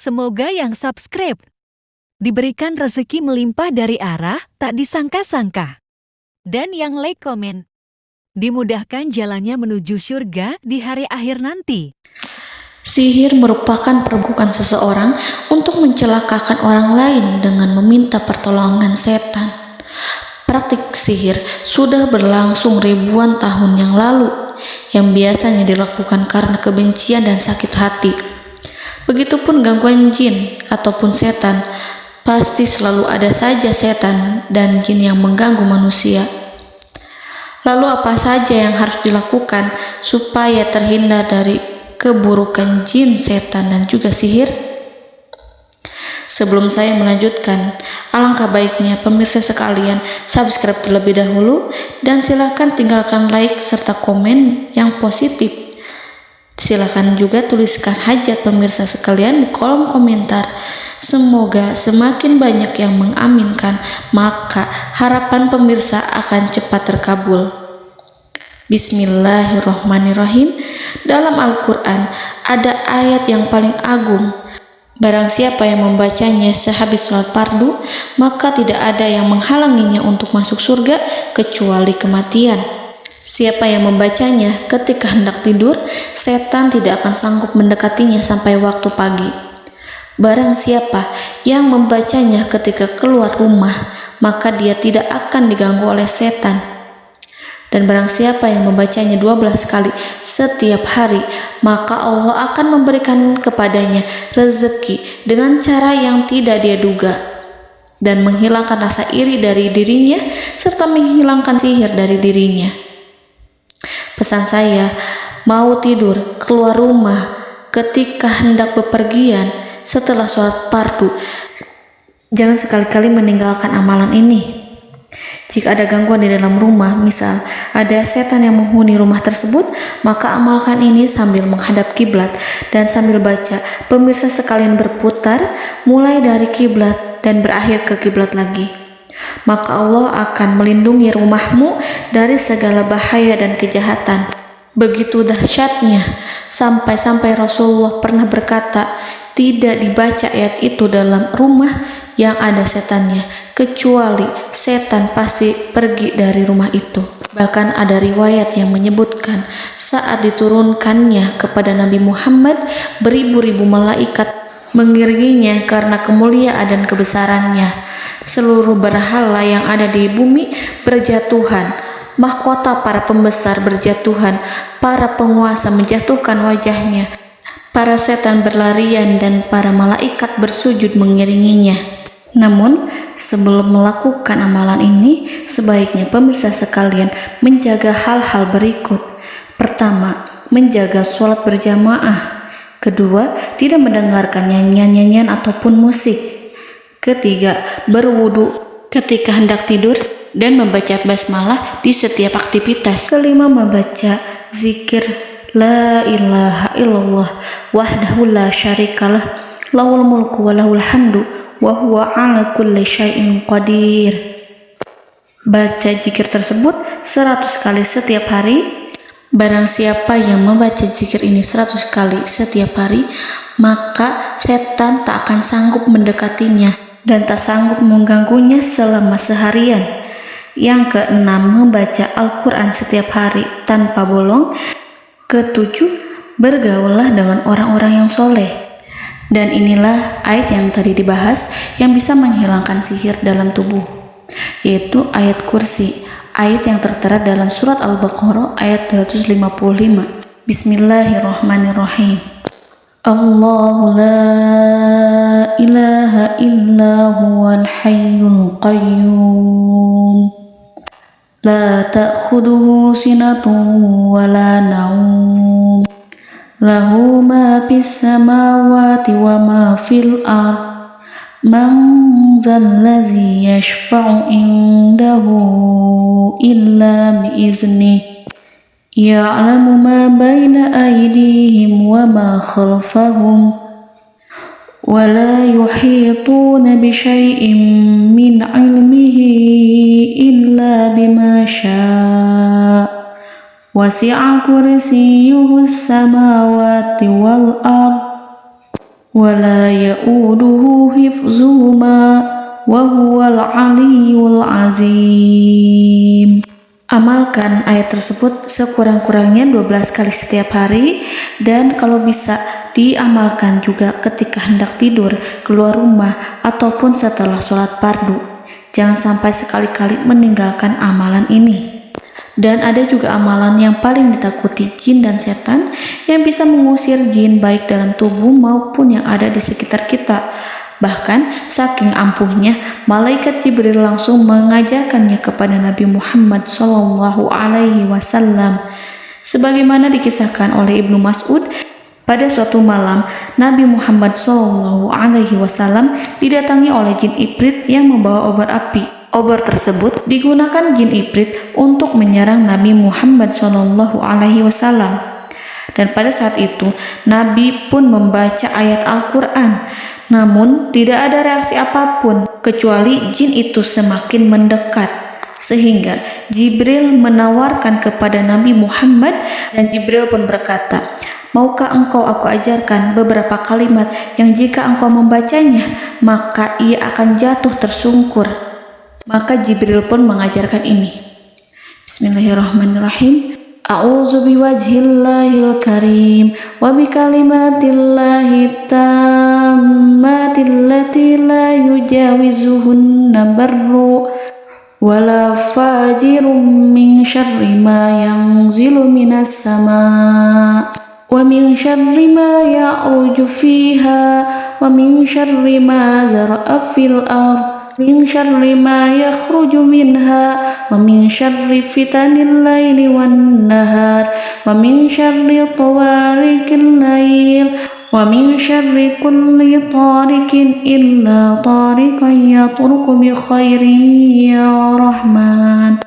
Semoga yang subscribe diberikan rezeki melimpah dari arah tak disangka-sangka. Dan yang like komen, dimudahkan jalannya menuju surga di hari akhir nanti. Sihir merupakan perbuatan seseorang untuk mencelakakan orang lain dengan meminta pertolongan setan. Praktik sihir sudah berlangsung ribuan tahun yang lalu, yang biasanya dilakukan karena kebencian dan sakit hati. Begitupun gangguan jin ataupun setan, pasti selalu ada saja setan dan jin yang mengganggu manusia. Lalu apa saja yang harus dilakukan supaya terhindar dari keburukan jin, setan, dan juga sihir? Sebelum saya melanjutkan, alangkah baiknya pemirsa sekalian subscribe terlebih dahulu dan silakan tinggalkan like serta komen yang positif. Silakan juga tuliskan hajat pemirsa sekalian di kolom komentar. Semoga semakin banyak yang mengaminkan, maka harapan pemirsa akan cepat terkabul. Bismillahirrahmanirrahim. Dalam Al-Quran ada ayat yang paling agung. Barang siapa yang membacanya sehabis sholat fardu, maka tidak ada yang menghalanginya untuk masuk surga kecuali kematian. Siapa yang membacanya ketika hendak tidur, setan tidak akan sanggup mendekatinya sampai waktu pagi. Barang siapa yang membacanya ketika keluar rumah, maka dia tidak akan diganggu oleh setan. Dan barang siapa yang membacanya 12 kali setiap hari, maka Allah akan memberikan kepadanya rezeki dengan cara yang tidak dia duga, dan menghilangkan rasa iri dari dirinya, serta menghilangkan sihir dari dirinya. Pesan saya, mau tidur, keluar rumah, ketika hendak bepergian, setelah sholat fardu, jangan sekali-kali meninggalkan amalan ini. Jika ada gangguan di dalam rumah, misal ada setan yang menghuni rumah tersebut, maka amalkan ini sambil menghadap kiblat dan sambil baca. Pemirsa sekalian berputar mulai dari kiblat dan berakhir ke kiblat lagi. Maka Allah akan melindungi rumahmu dari segala bahaya dan kejahatan. Begitu dahsyatnya, sampai-sampai Rasulullah pernah berkata, tidak dibaca ayat itu dalam rumah yang ada setannya, kecuali setan pasti pergi dari rumah itu. Bahkan ada riwayat yang menyebutkan saat diturunkannya kepada Nabi Muhammad, beribu-ribu malaikat mengiringinya karena kemuliaan dan kebesarannya. Seluruh berhala yang ada di bumi berjatuhan, mahkota para pembesar berjatuhan, para penguasa menjatuhkan wajahnya, para setan berlarian dan para malaikat bersujud mengiringinya. Namun, sebelum melakukan amalan ini, sebaiknya pemirsa sekalian menjaga hal-hal berikut. Pertama, menjaga sholat berjamaah. Kedua, tidak mendengarkan nyanyian-nyanyian ataupun musik. Ketiga, berwudu ketika hendak tidur dan membaca basmalah di setiap aktivitas. Kelima, membaca zikir la ilaha illallah wahdahu la syarikalah lahul mulku wa lahul hamdu wa huwa ala kulli syai'in qadir. Baca zikir tersebut 100 kali setiap hari. Barang siapa yang membaca zikir ini 100 kali setiap hari, maka setan tak akan sanggup mendekatinya dan tak sanggup mengganggunya selama seharian. Yang keenam, membaca Al-Quran setiap hari tanpa bolong. Ketujuh, bergaullah dengan orang-orang yang soleh. Dan inilah ayat yang tadi dibahas yang bisa menghilangkan sihir dalam tubuh, yaitu ayat kursi, ayat yang tertera dalam surat Al-Baqarah ayat 255. Bismillahirrahmanirrahim. Allahu la ilaha illa huwal hayyul qayyum la ta'khuduhu sinatun wa la naum lahu ma fis samawati wa ma fil ard man zallazi yashfa'u indahu illa biiznihi ya'lamu ma baina aydihim wa ma khalfahum wa la yuhituna bi syai'in min 'ilmihi illa bima syaa' wasi'a kursiyyuhu as-samawati wal ard ولا يؤوده حفظهما وهو العلي العظيم. Amalkan ayat tersebut sekurang-kurangnya 12 kali setiap hari, dan kalau bisa diamalkan juga ketika hendak tidur, keluar rumah, ataupun setelah sholat fardu. Jangan sampai sekali-kali meninggalkan amalan ini. Dan ada juga amalan yang paling ditakuti jin dan setan, yang bisa mengusir jin baik dalam tubuh maupun yang ada di sekitar kita. Bahkan saking ampuhnya, malaikat Jibril langsung mengajarkannya kepada Nabi Muhammad SAW. Sebagaimana dikisahkan oleh Ibnu Mas'ud, pada suatu malam Nabi Muhammad SAW didatangi oleh jin Ifrit yang membawa obor api. Obor tersebut digunakan jin Ifrit untuk menyerang Nabi Muhammad SAW. Dan pada saat itu Nabi pun membaca ayat Al-Quran. Namun tidak ada reaksi apapun, kecuali jin itu semakin mendekat. Sehingga Jibril menawarkan kepada Nabi Muhammad, dan Jibril pun berkata, "Maukah engkau aku ajarkan beberapa kalimat yang jika engkau membacanya, maka ia akan jatuh tersungkur?" Maka Jibril pun mengajarkan ini. Bismillahirrahmanirrahim. A'udzu biwajhillahil karim wa bikalimatillahi tammatil lati la yujawizuhunna barru wala fajirum min syarri ma yanzilu minas sama wa min syarri ma ya'ruju fiha wa min syarri ma zara'a fil ardh min syarri ma yakhruju minha wa min syarri fitanil laili wan nahar wa min syarri tawarikil lail wa min syarri kulli tarikin illa tarikan yatruku bi khairin ya Rahman.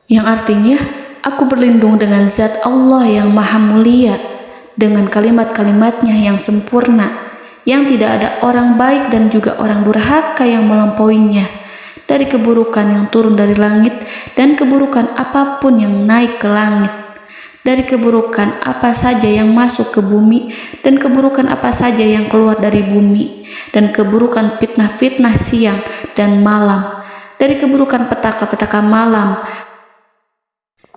Yang artinya, aku berlindung dengan zat Allah yang maha mulia, dengan kalimat-kalimatnya yang sempurna, yang tidak ada orang baik dan juga orang durhaka yang melampauinya, dari keburukan yang turun dari langit dan keburukan apapun yang naik ke langit, dari keburukan apa saja yang masuk ke bumi dan keburukan apa saja yang keluar dari bumi, dan keburukan fitnah-fitnah siang dan malam, dari keburukan petaka-petaka malam,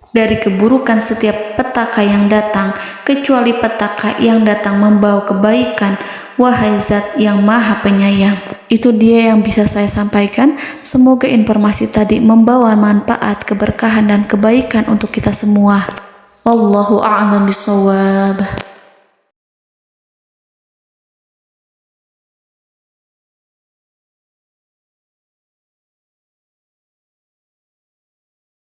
dari keburukan setiap petaka yang datang, kecuali petaka yang datang membawa kebaikan. Wahai Zat yang Maha Penyayang. Itu dia yang bisa saya sampaikan. Semoga informasi tadi membawa manfaat, keberkahan dan kebaikan untuk kita semua. Wallahu a'lam bishawab.